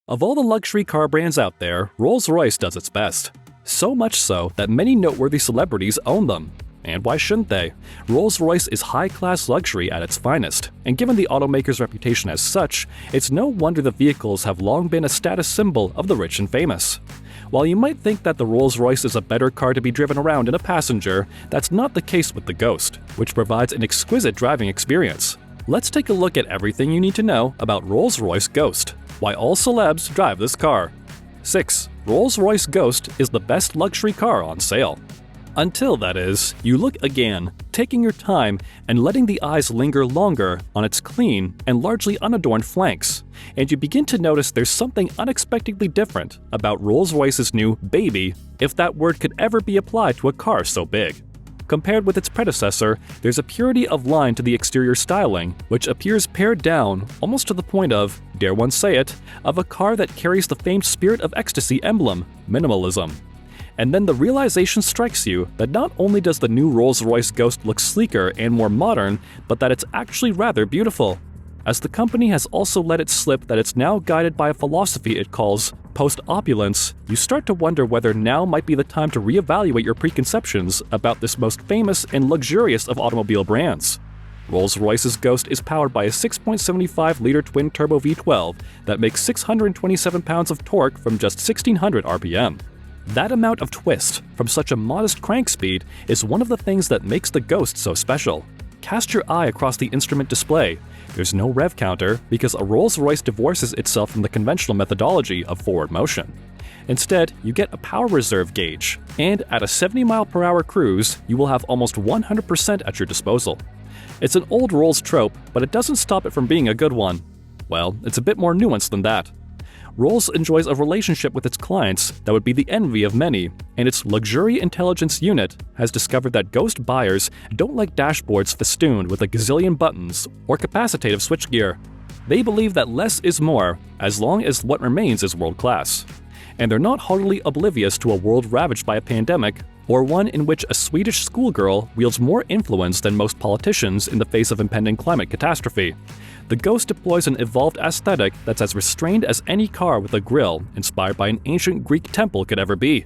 Of all the luxury car brands out there, Rolls-Royce does its best. So much so that many noteworthy celebrities own them. And why shouldn't they? Rolls-Royce is high-class luxury at its finest, and given the automaker's reputation as such, it's no wonder the vehicles have long been a status symbol of the rich and famous. While you might think that the Rolls-Royce is a better car to be driven around in a passenger, that's not the case with the Ghost, which provides an exquisite driving experience. Let's take a look at everything you need to know about Rolls-Royce Ghost. Why all celebs drive this car. 6. Rolls-Royce Ghost is the best luxury car on sale. Until, that is, you look again, taking your time and letting the eyes linger longer on its clean and largely unadorned flanks, and you begin to notice there's something unexpectedly different about Rolls-Royce's new baby, if that word could ever be applied to a car so big. Compared with its predecessor, there's a purity of line to the exterior styling, which appears pared down almost to the point of, dare one say it, of a car that carries the famed Spirit of Ecstasy emblem, minimalism. And then the realization strikes you that not only does the new Rolls-Royce Ghost look sleeker and more modern, but that it's actually rather beautiful. As the company has also let it slip that it's now guided by a philosophy it calls post-opulence, you start to wonder whether now might be the time to reevaluate your preconceptions about this most famous and luxurious of automobile brands. Rolls-Royce's Ghost is powered by a 6.75-liter twin-turbo V12 that makes 627 pounds of torque from just 1,600 RPM. That amount of twist from such a modest crank speed is one of the things that makes the Ghost so special. Cast your eye across the instrument display. There's no rev counter because a Rolls-Royce divorces itself from the conventional methodology of forward motion. Instead, you get a power reserve gauge, and at a 70-mile-per-hour cruise, you will have almost 100% at your disposal. It's an old Rolls trope, but it doesn't stop it from being a good one. Well, it's a bit more nuanced than that. Rolls enjoys a relationship with its clients that would be the envy of many, and its luxury intelligence unit has discovered that Ghost buyers don't like dashboards festooned with a gazillion buttons or capacitive switchgear. They believe that less is more, as long as what remains is world-class. And they're not wholly oblivious to a world ravaged by a pandemic, or one in which a Swedish schoolgirl wields more influence than most politicians in the face of impending climate catastrophe. The Ghost deploys an evolved aesthetic that's as restrained as any car with a grille inspired by an ancient Greek temple could ever be.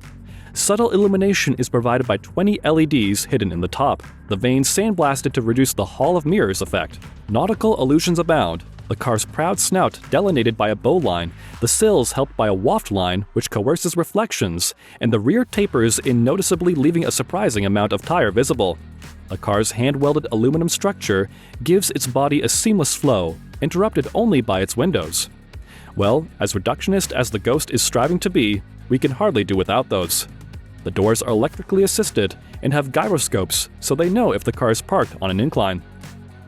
Subtle illumination is provided by 20 LEDs hidden in the top, the vanes sandblasted to reduce the Hall of Mirrors effect. Nautical illusions abound, the car's proud snout delineated by a bowline, the sills helped by a waft line which coerces reflections, and the rear tapers in noticeably leaving a surprising amount of tire visible. The car's hand-welded aluminum structure gives its body a seamless flow, interrupted only by its windows. Well, as reductionist as the Ghost is striving to be, we can hardly do without those. The doors are electrically assisted and have gyroscopes, so they know if the car is parked on an incline.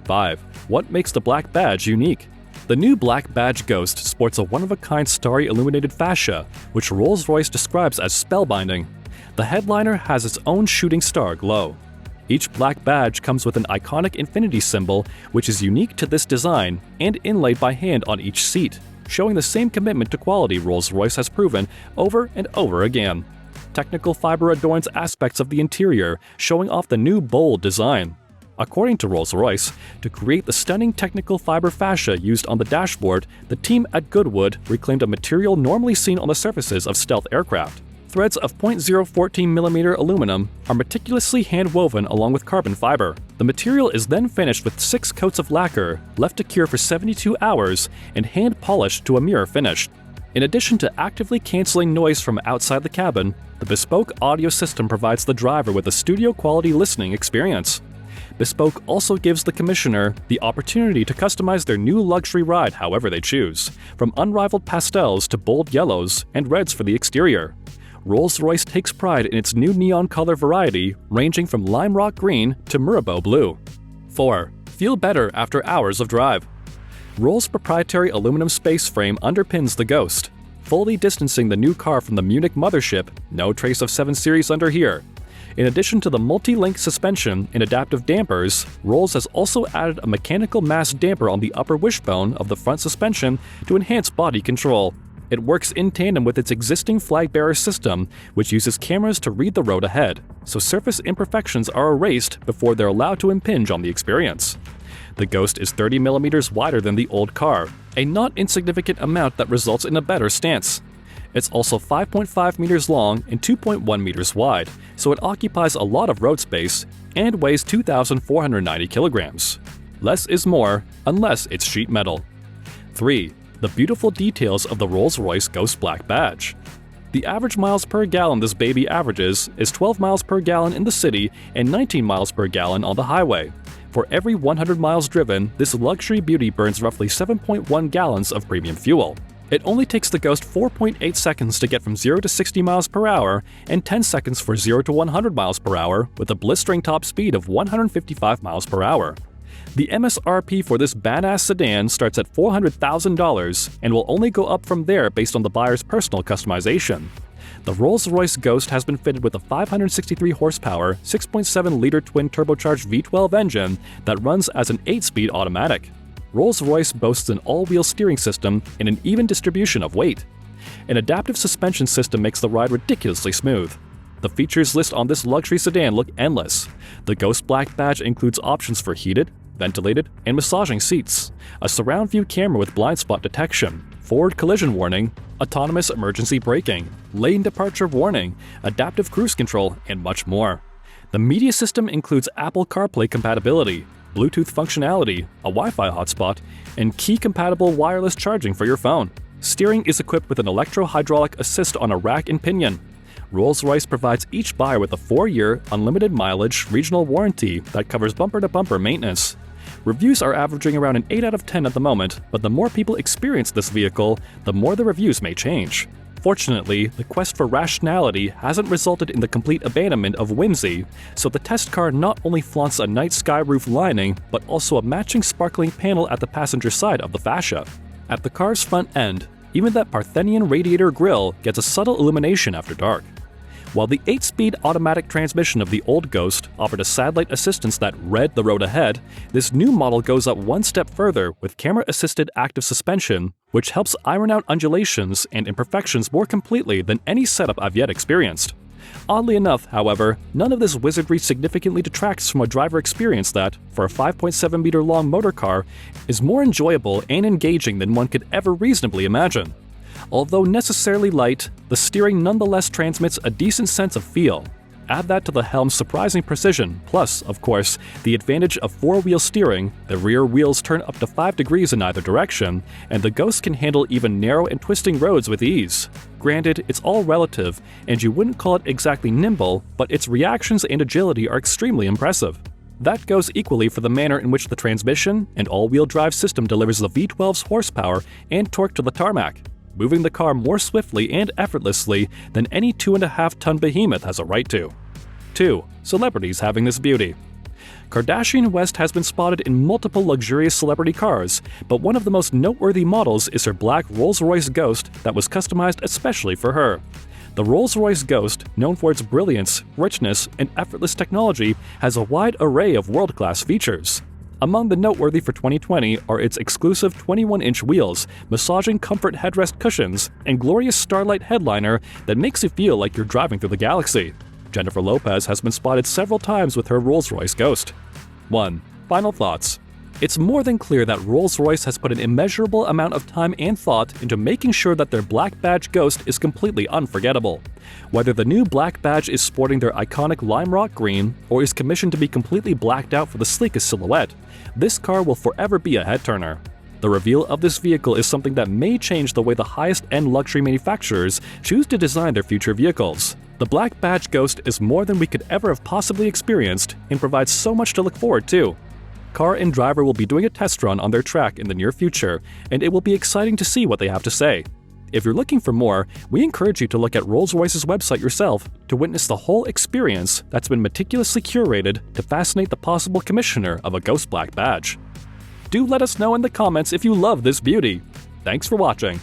5. What makes the black badge unique? The new Black Badge Ghost sports a one-of-a-kind starry illuminated fascia, which Rolls-Royce describes as spellbinding. The headliner has its own shooting star glow. Each black badge comes with an iconic infinity symbol, which is unique to this design and inlaid by hand on each seat, showing the same commitment to quality Rolls-Royce has proven over and over again. Technical fiber adorns aspects of the interior, showing off the new bold design. According to Rolls-Royce, to create the stunning technical fiber fascia used on the dashboard, the team at Goodwood reclaimed a material normally seen on the surfaces of stealth aircraft. Threads of 0.014mm aluminum are meticulously hand-woven along with carbon fiber. The material is then finished with 6 coats of lacquer, left to cure for 72 hours, and hand-polished to a mirror finish. In addition to actively canceling noise from outside the cabin, the bespoke audio system provides the driver with a studio-quality listening experience. Bespoke also gives the commissioner the opportunity to customize their new luxury ride however they choose, from unrivaled pastels to bold yellows and reds for the exterior. Rolls-Royce takes pride in its new neon color variety, ranging from lime rock green to Mirabeau blue. 4. Feel better after hours of drive. Rolls' proprietary aluminum space frame underpins the Ghost, fully distancing the new car from the Munich mothership, no trace of 7 Series under here. In addition to the multi-link suspension and adaptive dampers, Rolls has also added a mechanical mass damper on the upper wishbone of the front suspension to enhance body control. It works in tandem with its existing flag bearer system, which uses cameras to read the road ahead, so surface imperfections are erased before they're allowed to impinge on the experience. The Ghost is 30 millimeters wider than the old car, a not insignificant amount that results in a better stance. It's also 5.5 meters long and 2.1 meters wide, so it occupies a lot of road space and weighs 2,490 kilograms. Less is more, unless it's sheet metal. 3. The beautiful details of the Rolls-Royce Ghost Black Badge. The average miles per gallon this baby averages is 12 miles per gallon in the city and 19 miles per gallon on the highway. For every 100 miles driven, this luxury beauty burns roughly 7.1 gallons of premium fuel. It only takes the Ghost 4.8 seconds to get from 0 to 60 miles per hour and 10 seconds for 0 to 100 miles per hour with a blistering top speed of 155 miles per hour. The MSRP for this badass sedan starts at $400,000 and will only go up from there based on the buyer's personal customization. The Rolls-Royce Ghost has been fitted with a 563 horsepower, 6.7-liter twin-turbocharged V12 engine that runs as an 8-speed automatic. Rolls-Royce boasts an all-wheel steering system and an even distribution of weight. An adaptive suspension system makes the ride ridiculously smooth. The features list on this luxury sedan look endless. The Ghost Black Badge includes options for heated, ventilated, and massaging seats, a surround view camera with blind spot detection, forward collision warning, autonomous emergency braking, lane departure warning, adaptive cruise control, and much more. The media system includes Apple CarPlay compatibility, Bluetooth functionality, a Wi-Fi hotspot, and key-compatible wireless charging for your phone. Steering is equipped with an electro-hydraulic assist on a rack and pinion. Rolls-Royce provides each buyer with a 4-year, unlimited mileage, regional warranty that covers bumper-to-bumper maintenance. Reviews are averaging around an 8 out of 10 at the moment, but the more people experience this vehicle, the more the reviews may change. Fortunately, the quest for rationality hasn't resulted in the complete abandonment of whimsy, so the test car not only flaunts a night sky roof lining, but also a matching sparkling panel at the passenger side of the fascia. At the car's front end, even that Parthenian radiator grille gets a subtle illumination after dark. While the 8-speed automatic transmission of the old Ghost offered a satellite assistance that read the road ahead, this new model goes up one step further with camera-assisted active suspension, which helps iron out undulations and imperfections more completely than any setup I've yet experienced. Oddly enough, however, none of this wizardry significantly detracts from a driver experience that, for a 5.7-meter-long motor car, is more enjoyable and engaging than one could ever reasonably imagine. Although necessarily light, the steering nonetheless transmits a decent sense of feel. Add that to the helm's surprising precision, plus, of course, the advantage of 4-wheel steering, the rear wheels turn up to 5 degrees in either direction, and the Ghost can handle even narrow and twisting roads with ease. Granted, it's all relative, and you wouldn't call it exactly nimble, but its reactions and agility are extremely impressive. That goes equally for the manner in which the transmission and all-wheel drive system delivers the V12's horsepower and torque to the tarmac, moving the car more swiftly and effortlessly than any 2.5-ton behemoth has a right to. 2. Celebrities having this beauty. Kardashian West has been spotted in multiple luxurious celebrity cars, but one of the most noteworthy models is her black Rolls-Royce Ghost that was customized especially for her. The Rolls-Royce Ghost, known for its brilliance, richness, and effortless technology, has a wide array of world-class features. Among the noteworthy for 2020 are its exclusive 21-inch wheels, massaging comfort headrest cushions, and glorious starlight headliner that makes you feel like you're driving through the galaxy. Jennifer Lopez has been spotted several times with her Rolls-Royce Ghost. 1. Final thoughts. It's more than clear that Rolls-Royce has put an immeasurable amount of time and thought into making sure that their Black Badge Ghost is completely unforgettable. Whether the new Black Badge is sporting their iconic lime rock green or is commissioned to be completely blacked out for the sleekest silhouette, this car will forever be a head-turner. The reveal of this vehicle is something that may change the way the highest-end luxury manufacturers choose to design their future vehicles. The Black Badge Ghost is more than we could ever have possibly experienced and provides so much to look forward to. Car and Driver will be doing a test run on their track in the near future, and it will be exciting to see what they have to say. If you're looking for more, we encourage you to look at Rolls-Royce's website yourself to witness the whole experience that's been meticulously curated to fascinate the possible commissioner of a Ghost Black Badge. Do let us know in the comments if you love this beauty. Thanks for watching.